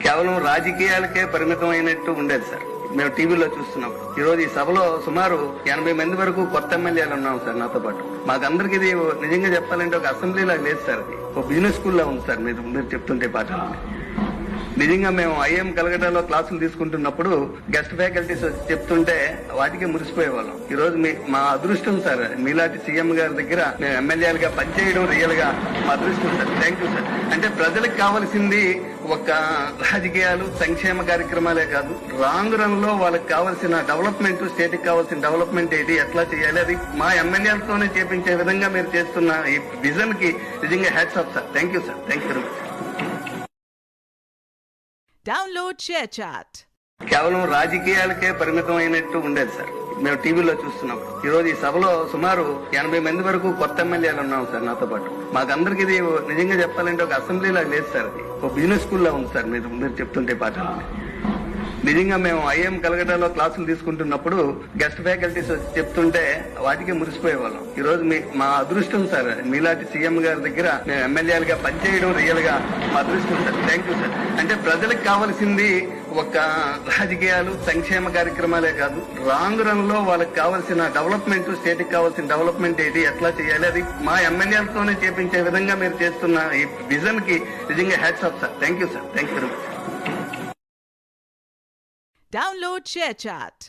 కేవలం రాజకీయాలకే పరిమితం అయినట్టు ఉండేది సార్. మేము టీవీలో చూస్తున్నాం. ఈ రోజు ఈ సభలో సుమారు 80 మంది వరకు కొత్త ఎమ్మెల్యేలు ఉన్నాం సార్ నాతో పాటు. మాకందరికి ఇది నిజంగా చెప్పాలంటే ఒక అసెంబ్లీ లాగా లేదు సార్. అది ఒక బిజినెస్ స్కూల్ లా ఉంది సార్. మీరు చెప్తుంటే పాఠాలు నిజంగా మేము ఐఎం కలకటాలో క్లాసులు తీసుకుంటున్నప్పుడు గెస్ట్ ఫ్యాకల్టీస్ చెప్తుంటే వాటికి మురిసిపోయేవాళ్ళం. ఈ రోజు మా అదృష్టం సార్. మీలాంటి సీఎం గారి దగ్గర మేము ఎమ్మెల్యేలుగా పనిచేయడం రియల్ గా మా అదృష్టం సార్. Thank you sir. అంటే ప్రజలకు కావాల్సింది ఒక రాజకీయాలు సంక్షేమ కార్యక్రమాలే కాదు, రాంగ్ రన్ లో వాళ్ళకి కావాల్సిన డెవలప్మెంట్, స్టేట్ కి కావాల్సిన డెవలప్మెంట్ ఏంటి, ఎట్లా చేయాలి, అది మా ఎమ్మెల్యేలతోనే చేపించే విధంగా మీరు చేస్తున్న ఈ విజన్ కి నిజంగా hats off sir. Thank you sir. Thank you. Download ShareChat. కేవలం రాజకీయాలకే పరిమితం అయినట్టు ఉండేది సార్. మేము టీవీలో చూస్తున్నాం. ఈ రోజు ఈ సభలో సుమారు 80 మంది వరకు కొత్త ఎమ్మెల్యేలు ఉన్నాం సార్ నాతో పాటు. మాకందరికి ఇది నిజంగా చెప్పాలంటే ఒక అసెంబ్లీ లాగా లేదు సార్. అది ఒక బిజినెస్ స్కూల్ లా ఉంది సార్. మీరు చెప్తుంటే పాఠాలు నిజంగా మేము ఐఎం కలకటాలో క్లాసులు తీసుకుంటున్నప్పుడు గెస్ట్ ఫ్యాకల్టీస్ చెప్తుంటే వాటికి మురిసిపోయేవాళ్ళం. ఈ రోజు మా అదృష్టం సార్. మీలాంటి సీఎం గారి దగ్గర మేము ఎమ్మెల్యేలుగా పనిచేయడం రియల్ గా మా అదృష్టం సార్. Thank you sir. అంటే ప్రజలకు కావాల్సింది ఒక రాజకీయాలు సంక్షేమ కార్యక్రమాలే కాదు, రాంగ్ రన్ లో వాళ్ళకి కావాల్సిన డెవలప్మెంట్, స్టేట్ కి కావాల్సిన డెవలప్మెంట్ ఏంటి, ఎట్లా చేయాలి, అది మా ఎమ్మెల్యేలతోనే చేపించే విధంగా మీరు చేస్తున్న ఈ విజన్ కి నిజంగా hats off sir. Thank you sir. Thank you. Download ShareChat.